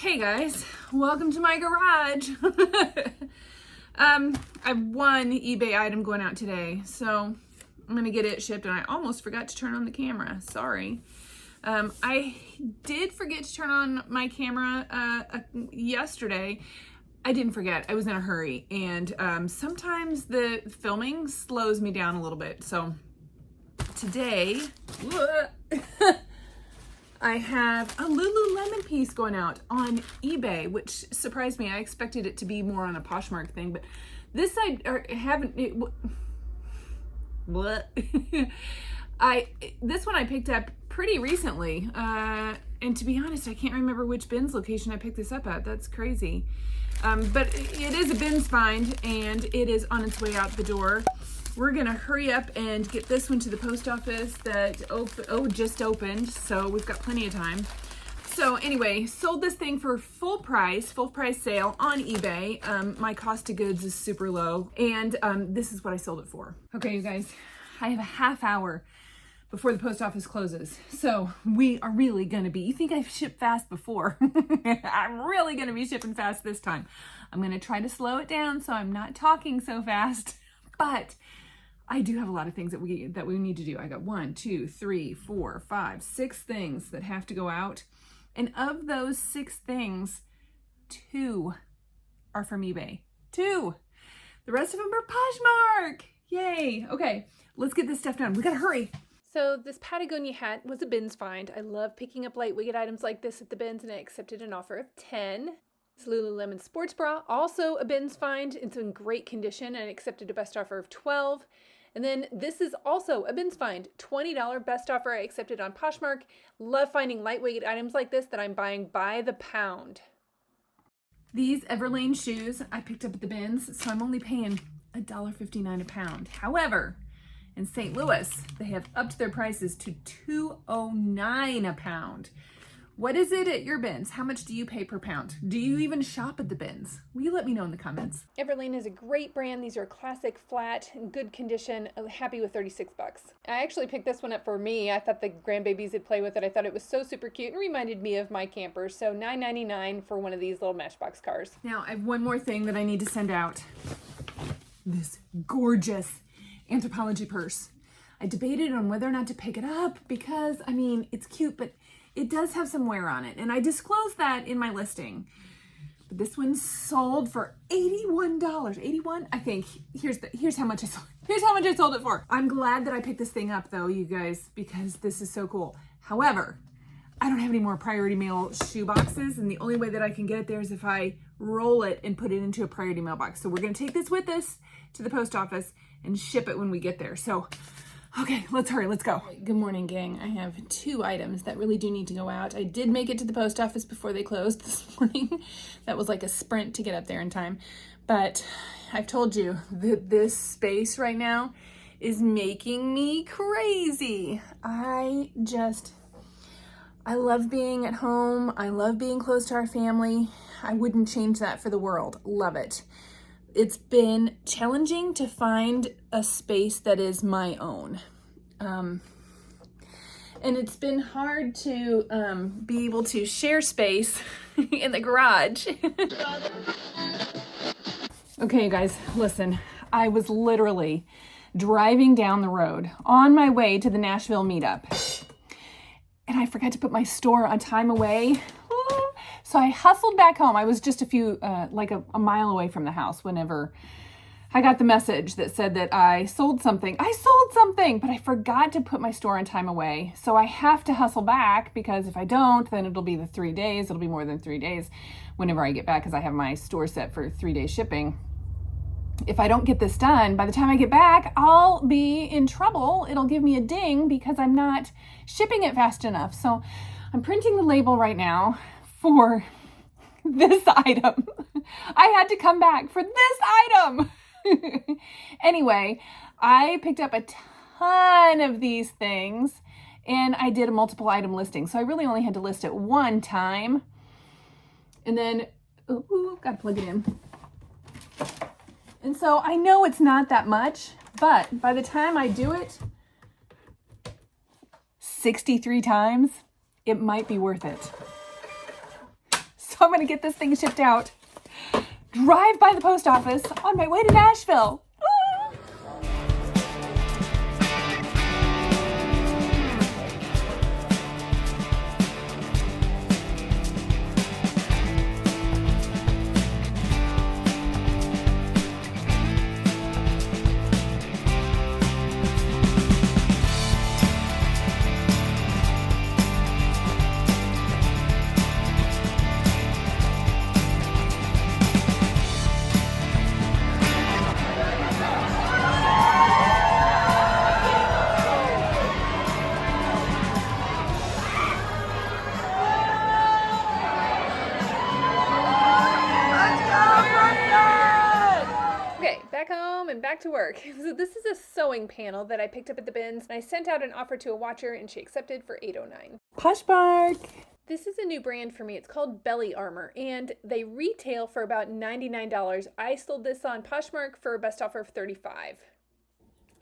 Hey guys, welcome to my garage. I have one eBay item going out today, so I'm gonna get it shipped, and I almost forgot to turn on the camera. Sorry. I did forget to turn on my camera yesterday. I didn't forget. I was in a hurry, and sometimes the filming slows me down a little bit. So today, I have a Lululemon piece going out on eBay, which surprised me. I expected it to be more on a Poshmark thing, but this I haven't. This one I picked up pretty recently, and to be honest, I can't remember which bins location I picked this up at. That's crazy. But it is a bins find, and it is on its way out the door. We're gonna hurry up and get this one to the post office that just opened, so we've got plenty of time. So anyway, sold this thing for full price sale on eBay. My cost of goods is super low, and this is what I sold it for. Okay, you guys, I have a half hour before the post office closes, so we are really gonna be, you think I've shipped fast before? I'm really gonna be shipping fast this time. I'm gonna try to slow it down so I'm not talking so fast, but I do have a lot of things that we need to do. I got 1, 2, 3, 4, 5, 6 things that have to go out. And of those 6 things, 2 are from eBay. 2. The rest of them are Poshmark. Yay. Okay, let's get this stuff done. We gotta hurry. So this Patagonia hat was a bins find. I love picking up lightweight items like this at the bins, and I accepted an offer of 10. This Lululemon sports bra, also a bins find. It's in great condition, and I accepted a best offer of 12. And then this is also a bins find, $20 best offer I accepted on Poshmark. Love finding lightweight items like this that I'm buying by the pound. These Everlane shoes I picked up at the bins, so I'm only paying $1.59 a pound. However, in St. Louis, they have upped their prices to $2.09 a pound. What is it at your bins? How much do you pay per pound? Do you even shop at the bins? Will you let me know in the comments? Everlane is a great brand. These are classic, flat, in good condition. I'm happy with $36. I actually picked this one up for me. I thought the grandbabies would play with it. I thought it was so super cute and reminded me of my campers. So $9.99 for one of these little Matchbox cars. Now I have one more thing that I need to send out. This gorgeous Anthropologie purse. I debated on whether or not to pick it up because, I mean, it's cute, but it does have some wear on it, and I disclosed that in my listing. But this one sold for $81. 81? I think. Here's how much I sold. Here's how much I sold it for. I'm glad that I picked this thing up though, you guys, because this is so cool. However, I don't have any more priority mail shoe boxes, and the only way that I can get it there is if I roll it and put it into a priority mail box. So we're gonna take this with us to the post office and ship it when we get there. So okay, let's hurry, let's go. Good morning, gang. I have 2 items that really do need to go out. I did make it to the post office before they closed this morning. That was like a sprint to get up there in time. But I've told you that this space right now is making me crazy. I love being at home. I love being close to our family. I wouldn't change that for the world. Love it. It's been challenging to find a space that is my own. And it's been hard to be able to share space in the garage. Okay, you guys, listen. I was literally driving down the road on my way to the Nashville Meetup, and I forgot to put my store on time away. So I hustled back home. I was just a mile away from the house whenever I got the message that said that I sold something. I sold something, but I forgot to put my store on time away. So I have to hustle back, because if I don't, then it'll be the 3 days. It'll be more than 3 days whenever I get back, because I have my store set for 3-day shipping. If I don't get this done, by the time I get back, I'll be in trouble. It'll give me a ding because I'm not shipping it fast enough. So I'm printing the label right now for this item. I had to come back for this item. Anyway, I picked up a ton of these things, and I did a multiple item listing. So I really only had to list it one time. And then, gotta plug it in. And so I know it's not that much, but by the time I do it 63 times, it might be worth it. So I'm going to get this thing shipped out. Drive by the post office on my way to Nashville. Back to work. So this is a sewing panel that I picked up at the bins, and I sent out an offer to a watcher and she accepted for $8.09. Poshmark. This is a new brand for me. It's called Belly Armor and they retail for about $99. I sold this on Poshmark for a best offer of $35.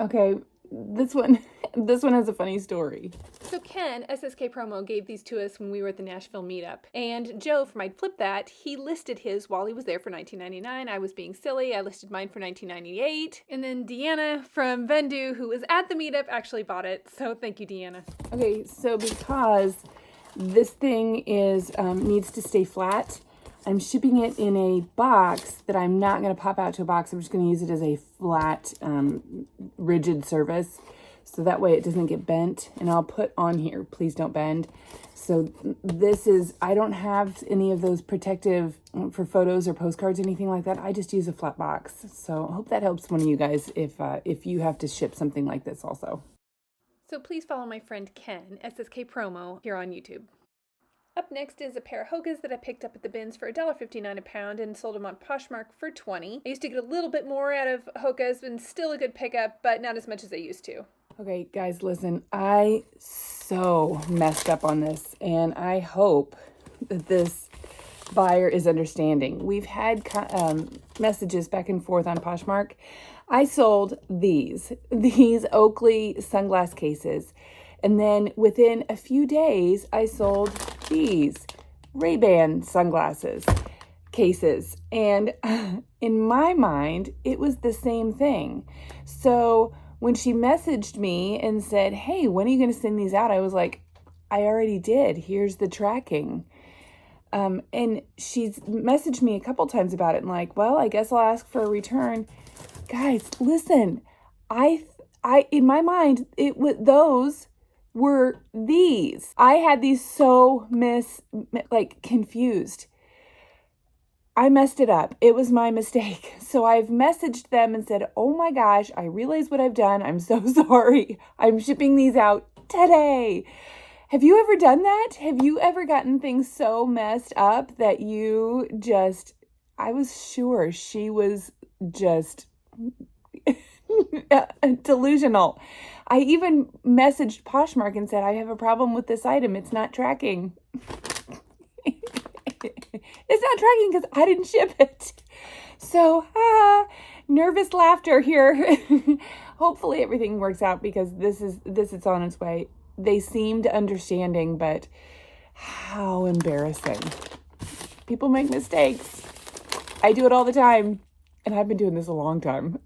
Okay, this one has a funny story. So Ken, SSK Promo, gave these to us when we were at the Nashville Meetup. And Joe from I'd Flip That, he listed his while he was there for $19.99. I was being silly. I listed mine for $19.98. And then Deanna from Vendoo, who was at the meetup, actually bought it. So thank you, Deanna. Okay, so because this thing is needs to stay flat, I'm shipping it in a box that I'm not going to pop out to a box. I'm just going to use it as a flat, rigid surface. So that way it doesn't get bent. And I'll put on here, please don't bend. So this is, I don't have any of those protective for photos or postcards, anything like that. I just use a flat box. So I hope that helps one of you guys if you have to ship something like this also. So please follow my friend Ken, SSK Promo, here on YouTube. Up next is a pair of Hokas that I picked up at the bins for $1.59 a pound and sold them on Poshmark for $20. I used to get a little bit more out of Hokas and still a good pickup, but not as much as I used to. Okay, guys, listen, I so messed up on this, and I hope that this buyer is understanding. We've had messages back and forth on Poshmark. I sold these Oakley sunglass cases, and then within a few days, I sold these Ray-Ban sunglasses cases, and in my mind, it was the same thing. So when she messaged me and said, hey, when are you going to send these out? I was like, I already did. Here's the tracking. And she's messaged me a couple times about it and like, well, I guess I'll ask for a return. Guys, listen, I in my mind, those were these. I had these so confused. I messed it up. It was my mistake. So I've messaged them and said, oh my gosh, I realize what I've done. I'm so sorry. I'm shipping these out today. Have you ever done that? Have you ever gotten things so messed up that you just, I was sure she was just delusional. I even messaged Poshmark and said, I have a problem with this item. It's not tracking. It's not tracking because I didn't ship it. So, nervous laughter here. Hopefully everything works out because this is on its way. They seemed understanding, but how embarrassing. People make mistakes. I do it all the time, and I've been doing this a long time.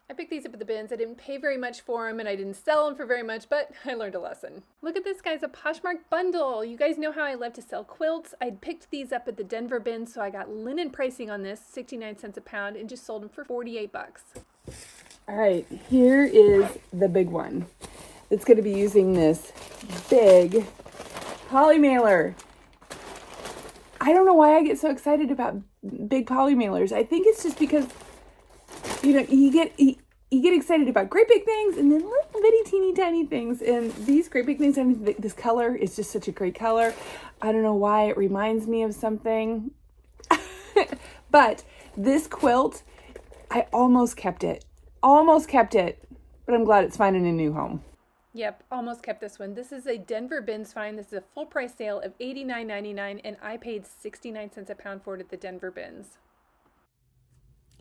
I picked these up at the bins. I didn't pay very much for them and I didn't sell them for very much, but I learned a lesson. Look at this, guys, a Poshmark bundle. You guys know how I love to sell quilts. I picked these up at the Denver bin, so I got linen pricing on this, 69 cents a pound, and just sold them for 48 bucks. All right, here is the big one. It's going to be using this big Polymailer. I don't know why I get so excited about big Polymailers. I think it's just because, you know, you get excited about great big things and then little bitty teeny tiny things. And these great big things, this color is just such a great color. I don't know why it reminds me of something. But this quilt, I almost kept it. But I'm glad it's finding a new home. Yep, almost kept this one. This is a Denver Bins find. This is a full price sale of $89.99 and I paid 69 cents a pound for it at the Denver Bins.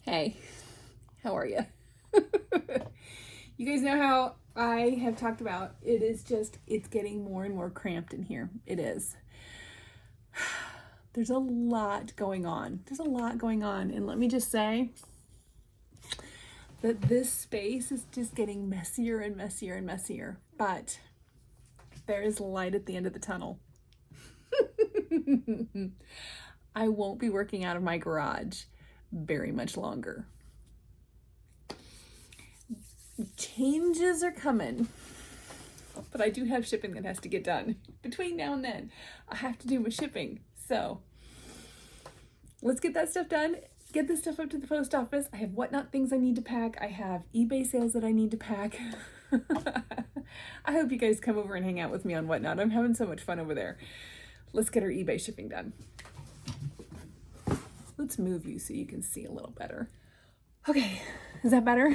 Hey, how are you? You guys know how I have talked about it's getting more and more cramped in here. It is. There's a lot going on. There's a lot going on. And let me just say that this space is just getting messier and messier and messier. But there is light at the end of the tunnel. I won't be working out of my garage very much longer. Changes are coming. But I do have shipping that has to get done. Between now and then, I have to do my shipping. So let's get that stuff done. Get this stuff up to the post office. I have whatnot things I need to pack. I have eBay sales that I need to pack. I hope you guys come over and hang out with me on Whatnot. I'm having so much fun over there. Let's get our eBay shipping done. Let's move you so you can see a little better. Okay, is that better?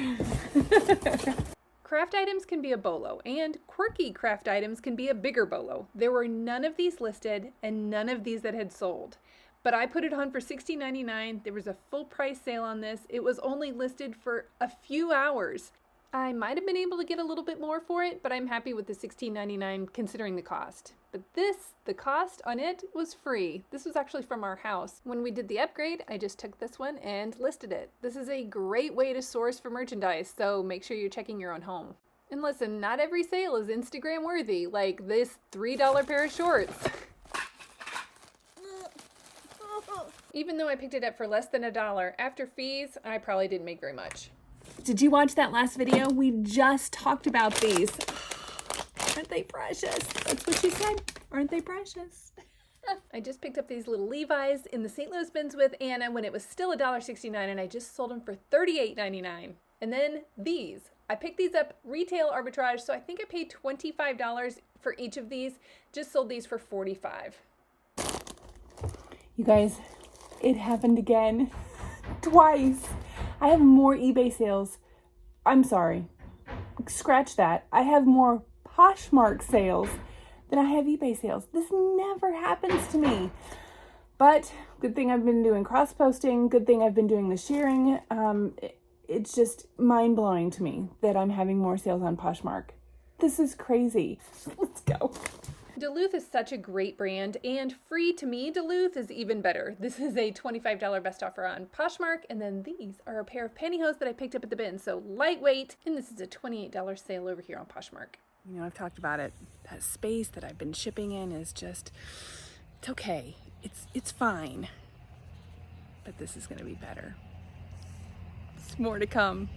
Craft items can be a bolo, and quirky craft items can be a bigger bolo. There were none of these listed and none of these that had sold. But I put it on for $16.99. There was a full price sale on this. It was only listed for a few hours. I might have been able to get a little bit more for it, but I'm happy with the $16.99 considering the cost. But the cost on it was free. This was actually from our house. When we did the upgrade, I just took this one and listed it. This is a great way to source for merchandise, so make sure you're checking your own home. And listen, not every sale is Instagram worthy, like this $3 pair of shorts. Even though I picked it up for less than $1, after fees, I probably didn't make very much. Did you watch that last video? We just talked about these. Aren't they precious? That's what she said. Aren't they precious? I just picked up these little Levi's in the St. Louis bins with Anna when it was still $1.69, and I just sold them for $38.99. And then these. I picked these up retail arbitrage, so I think I paid $25 for each of these. Just sold these for $45. You guys, it happened again. Twice. I have more eBay sales. I'm sorry. Scratch that. I have more Poshmark sales than I have eBay sales. This never happens to me. But good thing I've been doing cross-posting. Good thing I've been doing the sharing. It's just mind-blowing to me that I'm having more sales on Poshmark. This is crazy. Let's go. Duluth is such a great brand, and free to me, Duluth is even better. This is a $25 best offer on Poshmark, and then these are a pair of pantyhose that I picked up at the bin, so lightweight, and this is a $28 sale over here on Poshmark. You know, I've talked about it. That space that I've been shipping in is just, it's okay. It's fine. But this is going to be better. It's more to come.